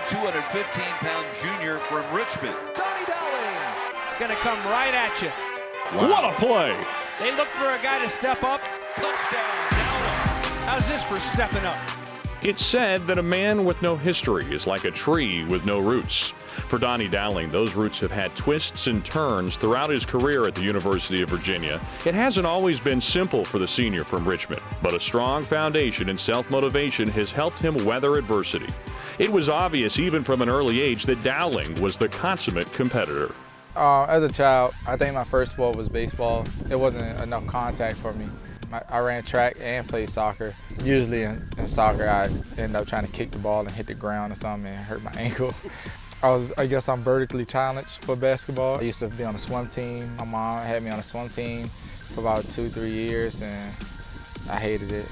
215-pound junior from Richmond. Doni Dowling. Gonna come right at you. Wow. What a play. They look for a guy to step up. Touchdown, Dowling. How's this for stepping up? It's said that a man with no history is like a tree with no roots. For Doni Dowling, those roots have had twists and turns throughout his career at the University of Virginia. It hasn't always been simple for the senior from Richmond, but a strong foundation and self-motivation has helped him weather adversity. It was obvious even from an early age that Dowling was the consummate competitor. As a child, I think my first sport was baseball. It wasn't enough contact for me. I ran track and played soccer. Usually in soccer, I end up trying to kick the ball and hit the ground or something and hurt my ankle. I guess I'm vertically challenged for basketball. I used to be on a swim team. My mom had me on a swim team for about 2-3 years, and I hated it.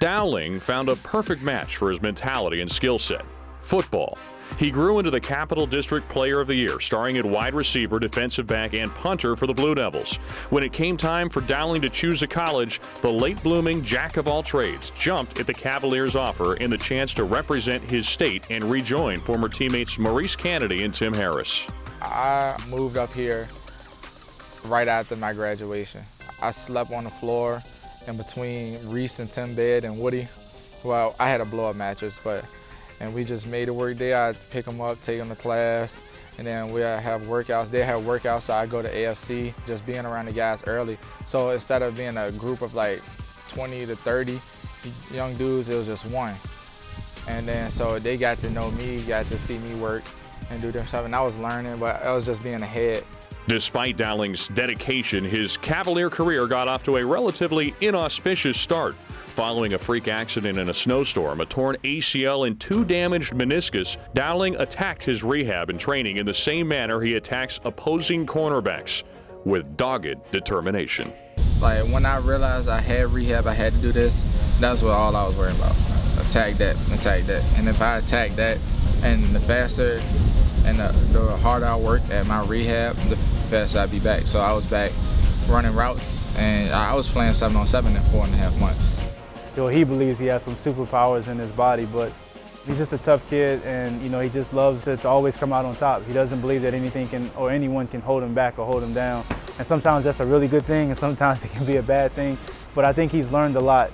Dowling found a perfect match for his mentality and skill set: football. He grew into the Capital District Player of the Year, starring at wide receiver, defensive back, and punter for the Blue Devils. When it came time for Dowling to choose a college, the late-blooming jack-of-all-trades jumped at the Cavaliers' offer in the chance to represent his state and rejoin former teammates Maurice Kennedy and Tim Harris. I moved up here right after my graduation. I slept on the floor in between Reese and Tim bed and Woody. Well, I had a blow-up mattress, and we just made it work there. I'd pick them up, take them to class, and then we'd have workouts. They have workouts, so I go to AFC, just being around the guys early. So instead of being a group of like 20 to 30 young dudes, it was just one. And then so they got to know me, got to see me work and do their stuff, and I was learning, but I was just being ahead. Despite Dowling's dedication, his Cavalier career got off to a relatively inauspicious start. Following a freak accident in a snowstorm, a torn ACL, and 2 damaged meniscus, Dowling attacked his rehab and training in the same manner he attacks opposing cornerbacks, with dogged determination. Like when I realized I had rehab, I had to do this, that's what all I was worrying about. Attack that, attack that. And if I attack that, and the faster and the harder I work at my rehab, the faster I'd be back. So I was back running routes, and I was playing 7-on-7 in 4.5 months. He believes he has some superpowers in his body, but he's just a tough kid, and he just loves to always come out on top. He doesn't believe that anything can or anyone can hold him back or hold him down. And sometimes that's a really good thing, and sometimes it can be a bad thing. But I think he's learned a lot.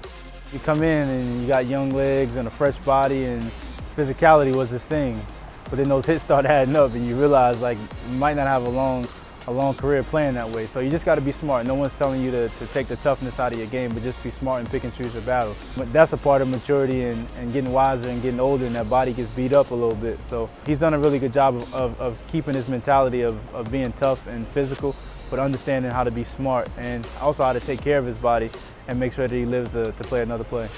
You come in and you got young legs and a fresh body, and physicality was his thing. But then those hits start adding up, and you realize like you might not have a long career playing that way. So you just got to be smart. No one's telling you to take the toughness out of your game, but just be smart and pick and choose your battles. But that's a part of maturity and getting wiser and getting older, and that body gets beat up a little bit. So he's done a really good job of keeping his mentality of being tough and physical, but understanding how to be smart and also how to take care of his body and make sure that he lives to play another play.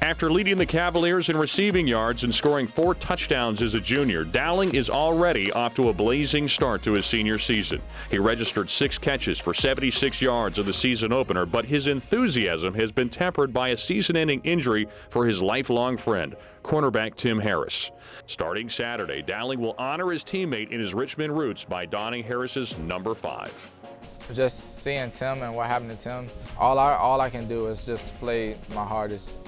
After leading the Cavaliers in receiving yards and scoring 4 touchdowns as a junior, Dowling is already off to a blazing start to his senior season. He registered 6 catches for 76 yards in the season opener, but his enthusiasm has been tempered by a season-ending injury for his lifelong friend, cornerback Tim Harris. Starting Saturday, Dowling will honor his teammate in his Richmond roots by donning Harris's number 5. Just seeing Tim and what happened to Tim, all I can do is just play my hardest.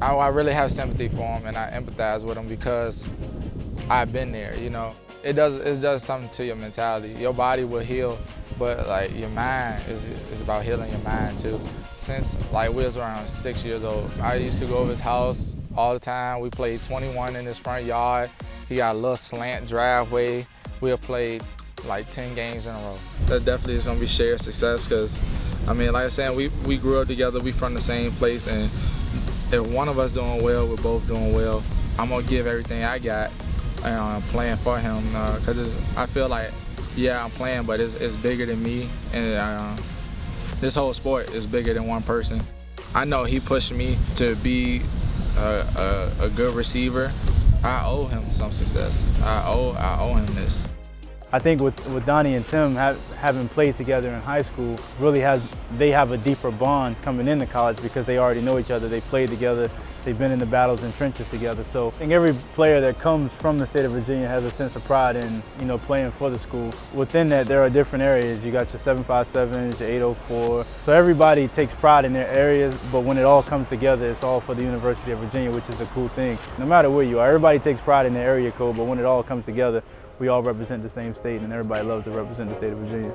I really have sympathy for him, and I empathize with him because I've been there. It does something to your mentality. Your body will heal, but like your mind is about healing your mind too. Since like we was around 6 years old, I used to go over his house all the time. We played 21 in his front yard. He got a little slant driveway. We'll play like 10 games in a row. That definitely is gonna be shared success because, like I said, we grew up together, we from the same place, and if one of us doing well, we're both doing well. I'm gonna give everything I got playing for him because I feel like, yeah, I'm playing, but it's bigger than me, and this whole sport is bigger than one person. I know he pushed me to be a good receiver. I owe him some success. I owe him this. I think with Doni and Tim having played together in high school, they have a deeper bond coming into college because they already know each other. They played together, They've been in the battles and trenches together. So I think every player that comes from the state of Virginia has a sense of pride in, playing for the school. Within that, there are different areas. You got your 757s, your 804. So everybody takes pride in their areas, but when it all comes together, it's all for the University of Virginia, which is a cool thing. No matter where you are, everybody takes pride in their area code, but when it all comes together, we all represent the same state, and everybody loves to represent the state of Virginia.